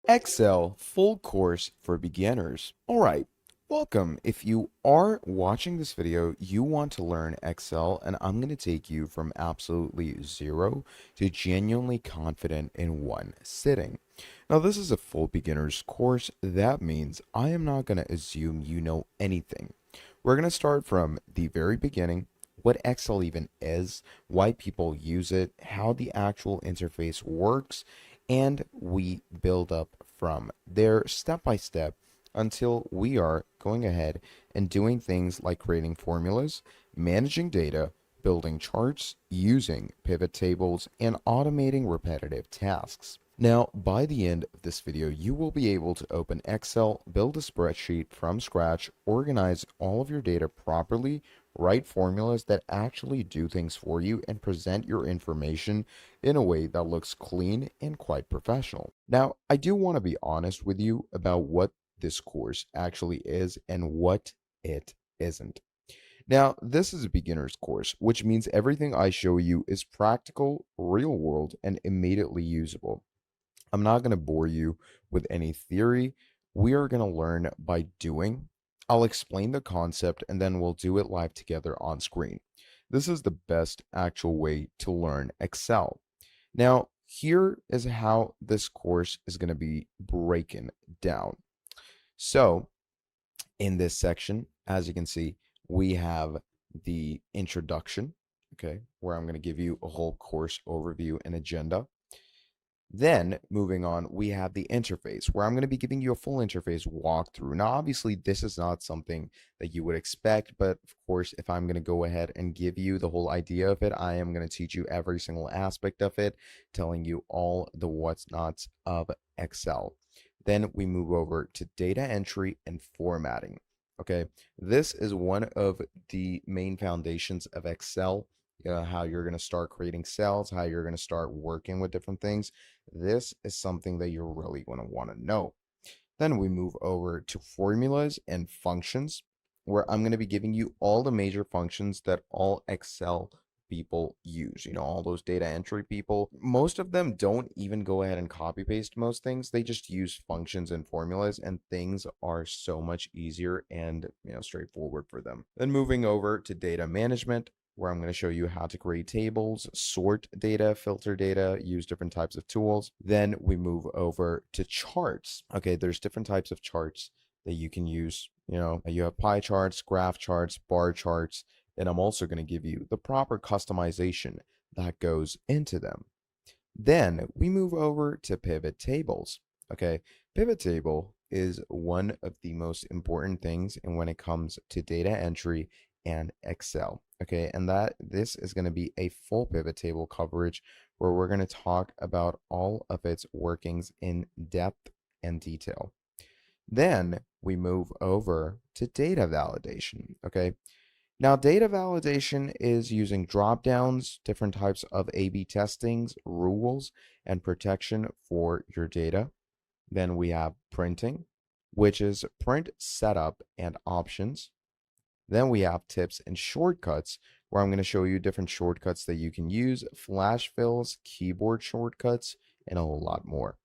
Excel full course for beginners. All right, welcome. If you are watching this video, you want to learn Excel, and I'm going to take you from absolutely zero to genuinely confident in one sitting. Now, this is a full beginner's course. That means I am not going to assume you know anything. We're going to start from the very beginning, what Excel even is, why people use it, how the actual interface works, and we build up from there step by step until we are going ahead and doing things like creating formulas, managing data, building charts, using pivot tables, and automating repetitive tasks. Now, by the end of this video, you will be able to open Excel, build a spreadsheet from scratch, organize all of your data properly, write formulas that actually do things for you, and present your information in a way that looks clean and quite professional. Now, I do want to be honest with you about what this course actually is and what it isn't. Now, this is a beginner's course, which means everything I show you is practical, real world, and immediately usable. I'm not going to bore you with any theory. We are going to learn by doing. I'll explain the concept and then we'll do it live together on screen. This is the best actual way to learn Excel. Now, here is how this course is going to be broken down. So, in this section, as you can see, we have the introduction, okay, where I'm going to give you a whole course overview and agenda. Then moving on, we have the interface where I'm going to be giving you a full interface walkthrough. Now, obviously, this is not something that you would expect, but of course, if I'm going to go ahead and give you the whole idea of it, I am going to teach you every single aspect of it, telling you all the what's nots of Excel. Then we move over to data entry and formatting. Okay, this is one of the main foundations of Excel. How you're going to start creating cells, how you're going to start working with different things. This is something that you're really going to want to know. Then we move over to formulas and functions, where I'm going to be giving you all the major functions that all Excel people use. All those data entry people, most of them don't even go ahead and copy paste most things. They just use functions and formulas, and things are so much easier and, straightforward for them. Then moving over to data management, where I'm going to show you how to create tables, sort data, filter data, use different types of tools. Then we move over to charts. Okay, there's different types of charts that you can use. You have pie charts, graph charts, bar charts, and I'm also going to give you the proper customization that goes into them. Then we move over to pivot tables. Okay, pivot table is one of the most important things and when it comes to data entry and Excel. Okay, and this is going to be a full pivot table coverage where we're going to talk about all of its workings in depth and detail. Then we move over to data validation. Okay, now data validation is using drop downs, different types of A/B testings, rules, and protection for your data. Then we have printing, which is print setup and options. Then we have tips and shortcuts, where I'm going to show you different shortcuts that you can use, flash fills, keyboard shortcuts, and a whole lot more.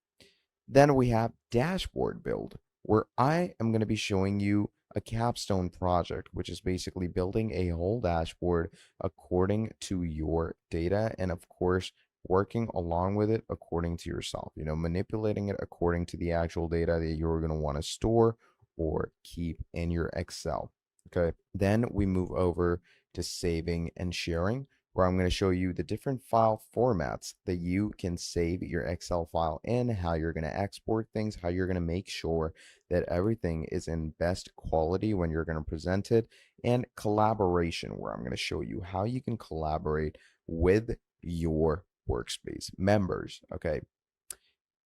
Then we have dashboard build, where I am going to be showing you a capstone project, which is basically building a whole dashboard according to your data, and of course, working along with it according to yourself, manipulating it according to the actual data that you're going to want to store or keep in your Excel. Okay, then we move over to saving and sharing, where I'm going to show you the different file formats that you can save your Excel file in, how you're going to export things, how you're going to make sure that everything is in best quality when you're going to present it, and collaboration, where I'm going to show you how you can collaborate with your workspace members. Okay,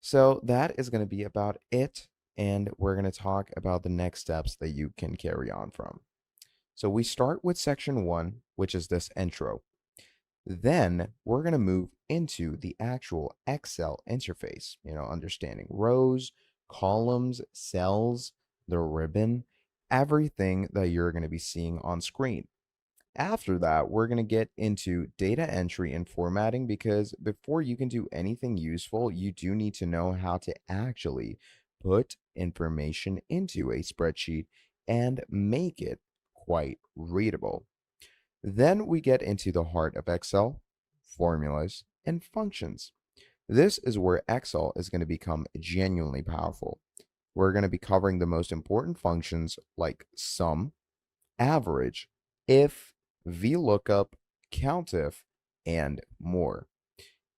so that is going to be about it, and we're going to talk about the next steps that you can carry on from. So we start with section 1, which is this intro. Then we're going to move into the actual Excel interface, understanding rows, columns, cells, the ribbon, everything that you're going to be seeing on screen. After that, we're going to get into data entry and formatting because before you can do anything useful, you do need to know how to actually put information into a spreadsheet and make it quite readable. Then we get into the heart of Excel, formulas, and functions. This is where Excel is going to become genuinely powerful. We're going to be covering the most important functions like sum, average, if, VLOOKUP, COUNTIF, and more.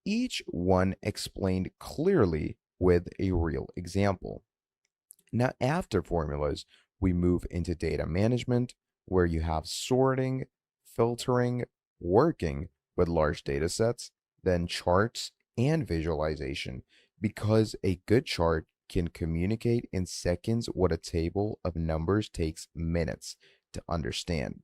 Each one explained clearly with a real example. Now, after formulas, we move into data management, where you have sorting, filtering, working with large data sets, then charts and visualization, because a good chart can communicate in seconds what a table of numbers takes minutes to understand.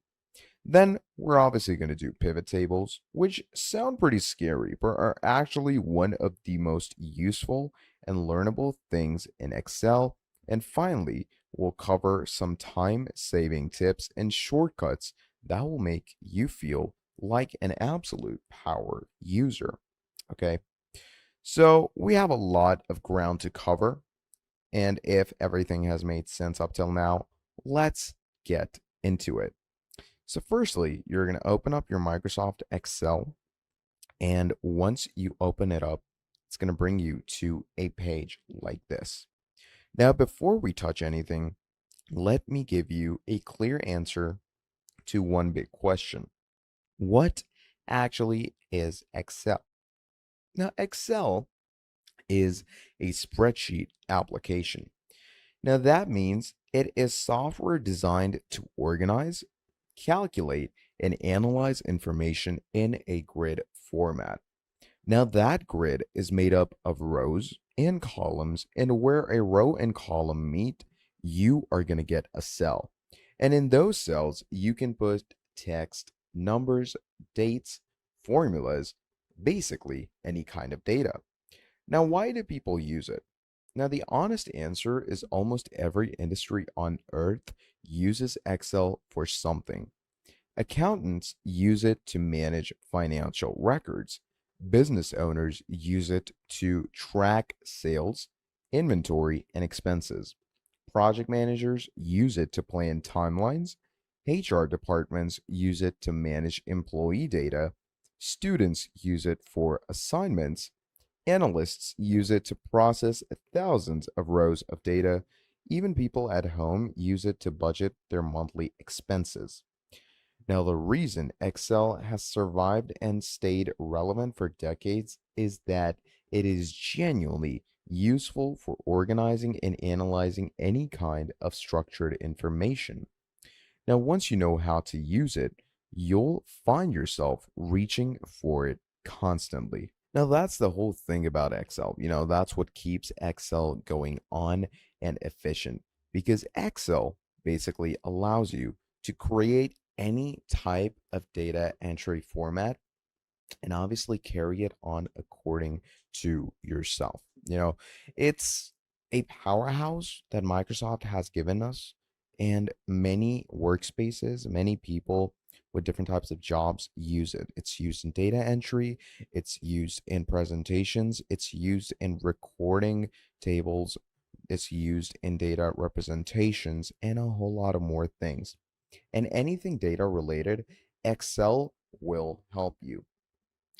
Then we're obviously going to do pivot tables, which sound pretty scary, but are actually one of the most useful and learnable things in Excel. And finally, we'll cover some time saving tips and shortcuts that will make you feel like an absolute power user. Okay, so we have a lot of ground to cover. And if everything has made sense up till now, let's get into it. So, firstly, you're going to open up your Microsoft Excel. And once you open it up, it's going to bring you to a page like this. Now, before we touch anything, let me give you a clear answer to one big question. What actually is Excel? Now, Excel is a spreadsheet application. Now, that means it is software designed to organize, calculate, and analyze information in a grid format. Now, that grid is made up of rows and columns, and where a row and column meet, you are going to get a cell. And in those cells, you can put text, numbers, dates, formulas, basically any kind of data. Now, why do people use it? Now, the honest answer is almost every industry on earth uses Excel for something. Accountants use it to manage financial records. Business owners use it to track sales, inventory, and expenses. Project managers use it to plan timelines. HR departments use it to manage employee data. Students use it for assignments. Analysts use it to process thousands of rows of data. Even people at home use it to budget their monthly expenses. Now, the reason Excel has survived and stayed relevant for decades is that it is genuinely useful for organizing and analyzing any kind of structured information. Now, once you know how to use it, you'll find yourself reaching for it constantly. Now, that's the whole thing about Excel. That's what keeps Excel going on and efficient because Excel basically allows you to create any type of data entry format and obviously carry it on according to yourself. It's a powerhouse that Microsoft has given us, and many workspaces, many people with different types of jobs use it. It's used in data entry, it's used in presentations, it's used in recording tables, it's used in data representations, and a whole lot of more things. And anything data related, Excel will help you.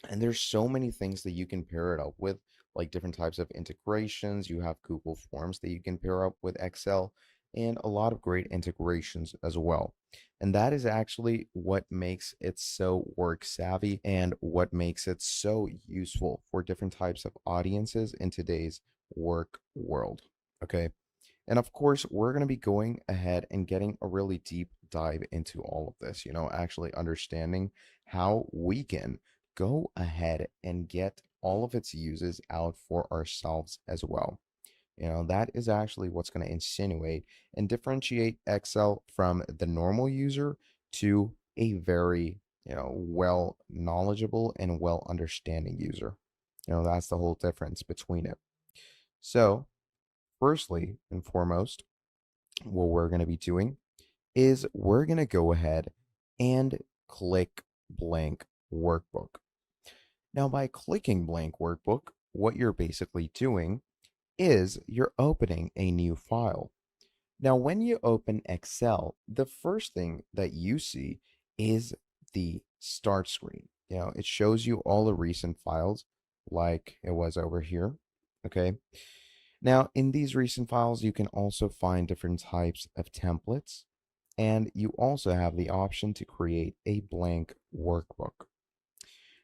And there's so many things that you can pair it up with, like different types of integrations. You have Google Forms that you can pair up with Excel, and a lot of great integrations as well. And that is actually what makes it so work savvy and what makes it so useful for different types of audiences in today's work world. Okay. And of course, we're going to be going ahead and getting a really deep dive into all of this, actually understanding how we can go ahead and get all of its uses out for ourselves as well. That is actually what's going to insinuate and differentiate Excel from the normal user to a very, well knowledgeable and well understanding user. That's the whole difference between it. So, firstly and foremost, what we're going to be doing is we're going to go ahead and click blank workbook. Now, by clicking blank workbook, what you're basically doing is you're opening a new file. Now, when you open Excel, the first thing that you see is the start screen. It shows you all the recent files like it was over here. Okay. Now, in these recent files, you can also find different types of templates, and you also have the option to create a blank workbook.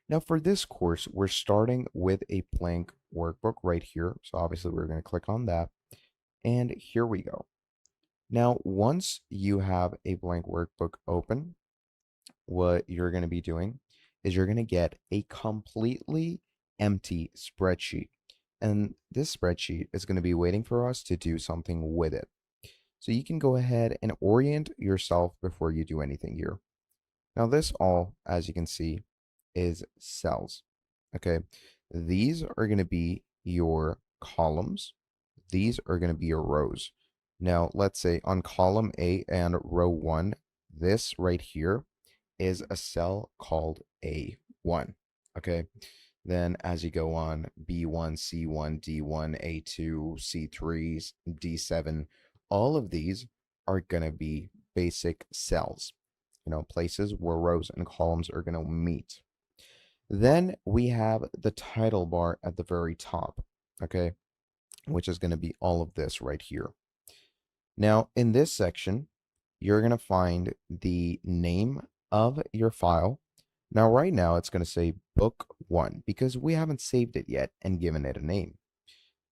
Now, for this course, we're starting with a blank workbook right here. So obviously, we're going to click on that, and here we go. Now, once you have a blank workbook open, what you're going to be doing is you're going to get a completely empty spreadsheet. And this spreadsheet is going to be waiting for us to do something with it. So you can go ahead and orient yourself before you do anything here. Now, this all, as you can see, is cells. Okay. These are going to be your columns. These are going to be your rows. Now, let's say on column A and row 1, this right here is a cell called A1. Okay. Then as you go on, B1, C1, D1, A2, C3, D7, all of these are going to be basic cells, places where rows and columns are going to meet. Then we have the title bar at the very top, okay, which is going to be all of this right here. Now, in this section, you're going to find the name of your file. Now, right now, it's going to say book 1 because we haven't saved it yet and given it a name.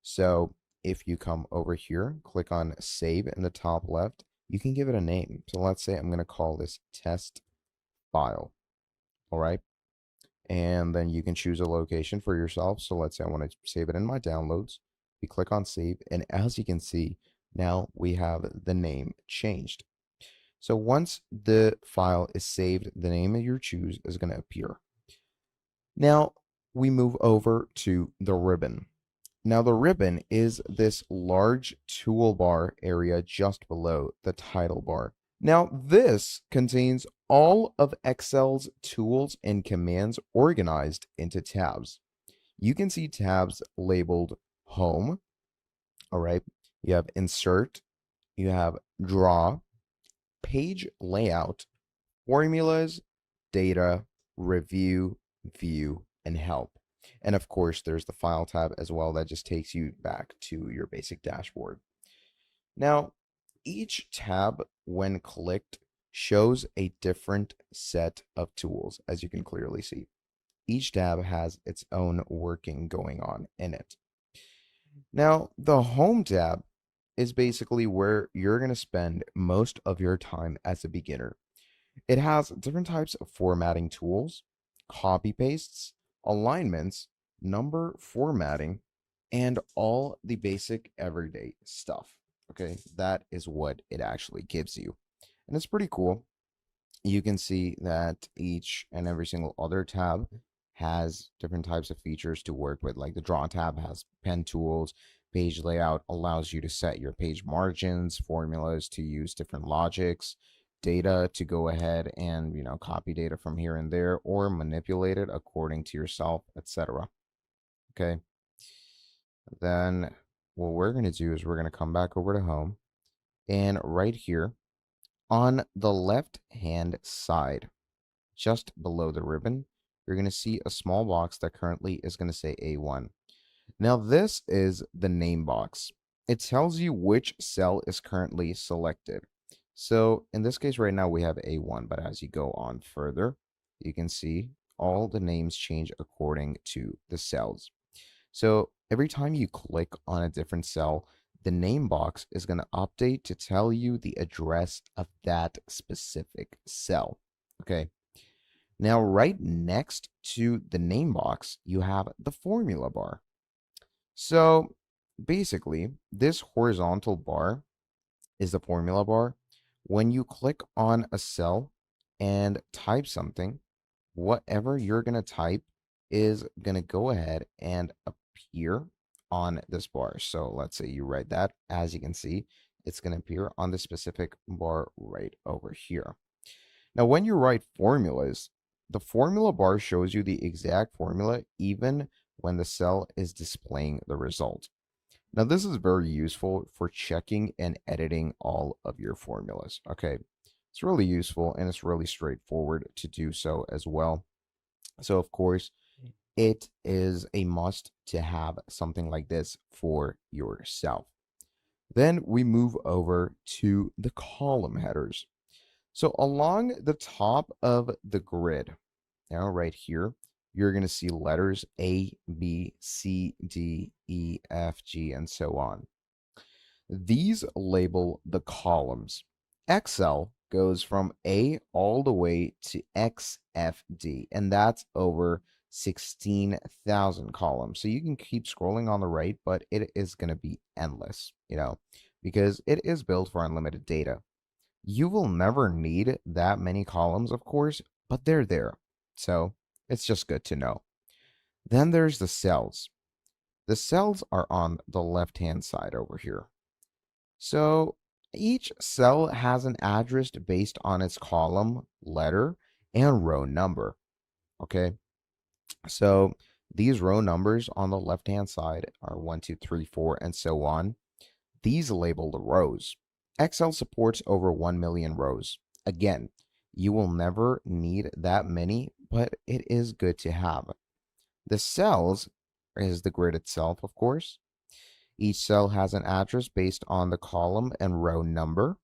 So if you come over here, click on save in the top left, you can give it a name. So let's say I'm going to call this test file. All right. And then you can choose a location for yourself. So let's say I want to save it in my downloads. You click on save, and as you can see, now we have the name changed. So once the file is saved, the name that you choose is going to appear. Now we move over to the ribbon. Now the ribbon is this large toolbar area just below the title bar. Now this contains all of Excel's tools and commands organized into tabs. You can see tabs labeled Home, all right? You have Insert, you have Draw, Page Layout, Formulas, Data, Review, View, and Help. And of course, there's the File tab as well that just takes you back to your basic dashboard. Now, each tab, when clicked, shows a different set of tools, as you can clearly see. Each tab has its own working going on in it. Now, the Home tab is basically where you're going to spend most of your time as a beginner. It has different types of formatting tools, copy pastes, alignments, number formatting, and all the basic everyday stuff. Okay, that is what it actually gives you. And it's pretty cool. You can see that each and every single other tab has different types of features to work with. Like the Draw tab has pen tools, page layout allows you to set your page margins, formulas to use different logics, data to go ahead and, copy data from here and there or manipulate it according to yourself, etc. Okay. Then what we're going to do is we're going to come back over to Home, and right here on the left hand side, just below the ribbon, you're going to see a small box that currently is going to say A1. Now, this is the name box. It tells you which cell is currently selected. So in this case, right now we have A1, but as you go on further, you can see all the names change according to the cells. So every time you click on a different cell, the name box is going to update to tell you the address of that specific cell. Okay. Now, right next to the name box, you have the formula bar. So basically, this horizontal bar is the formula bar. When you click on a cell and type something, whatever you're going to type is going to go ahead and appear on this bar. So let's say you write that, as you can see, it's going to appear on the specific bar right over here. Now, when you write formulas, the formula bar shows you the exact formula even when the cell is displaying the result. Now, this is very useful for checking and editing all of your formulas. Okay, it's really useful and it's really straightforward to do so as well. So, of course, it is a must to have something like this for yourself. Then we move over to the column headers. So along the top of the grid, now right here, you're going to see letters A, B, C, D, E, F, G, and so on. These label the columns. Excel goes from A all the way to XFD, and that's over 16,000 columns. So you can keep scrolling on the right, but it is going to be endless, because it is built for unlimited data. You will never need that many columns, of course, but they're there. So it's just good to know. Then there's the cells. The cells are on the left-hand side over here. So each cell has an address based on its column, letter, and row number. Okay. So these row numbers on the left-hand side are 1, 2, 3, 4, and so on. These label the rows. Excel supports over 1 million rows. Again, you will never need that many, but it is good to have. The cells is the grid itself, of course. Each cell has an address based on the column and row number.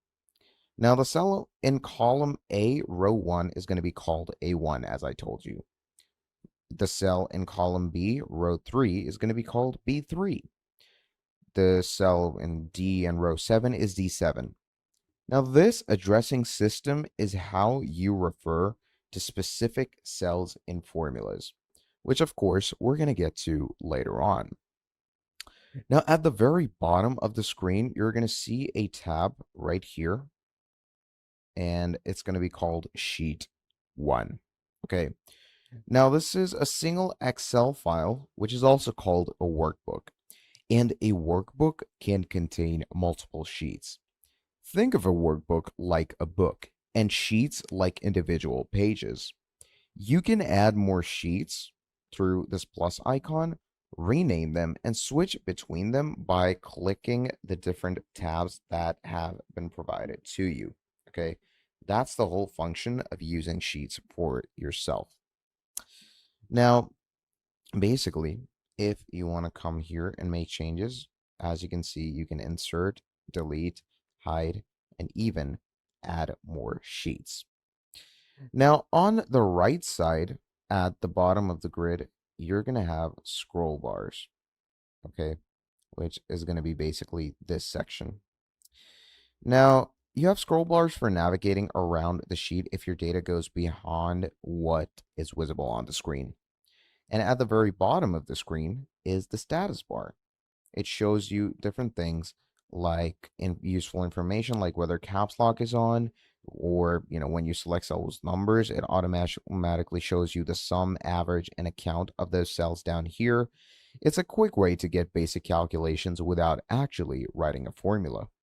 Now, the cell in column A, row 1, is going to be called A1, as I told you. The cell in column B, row 3, is going to be called B3. The cell in D and row 7 is D7. Now, this addressing system is how you refer to specific cells in formulas, which, of course, we're going to get to later on. Now, at the very bottom of the screen, you're going to see a tab right here, and it's going to be called Sheet 1. Okay. Now, this is a single Excel file, which is also called a workbook, and a workbook can contain multiple sheets. Think of a workbook like a book, and sheets like individual pages. You can add more sheets through this plus icon, rename them, and switch between them by clicking the different tabs that have been provided to you. Okay, that's the whole function of using sheets for yourself. Now, basically, if you want to come here and make changes, as you can see, you can insert, delete, hide, and even add more sheets. Now, on the right side at the bottom of the grid, you're going to have scroll bars, okay, which is going to be basically this section. Now, you have scroll bars for navigating around the sheet if your data goes beyond what is visible on the screen. And at the very bottom of the screen is the status bar. It shows you different things like useful information, like whether caps lock is on, or when you select those numbers, it automatically shows you the sum, average, and account of those cells down here. It's a quick way to get basic calculations without actually writing a formula.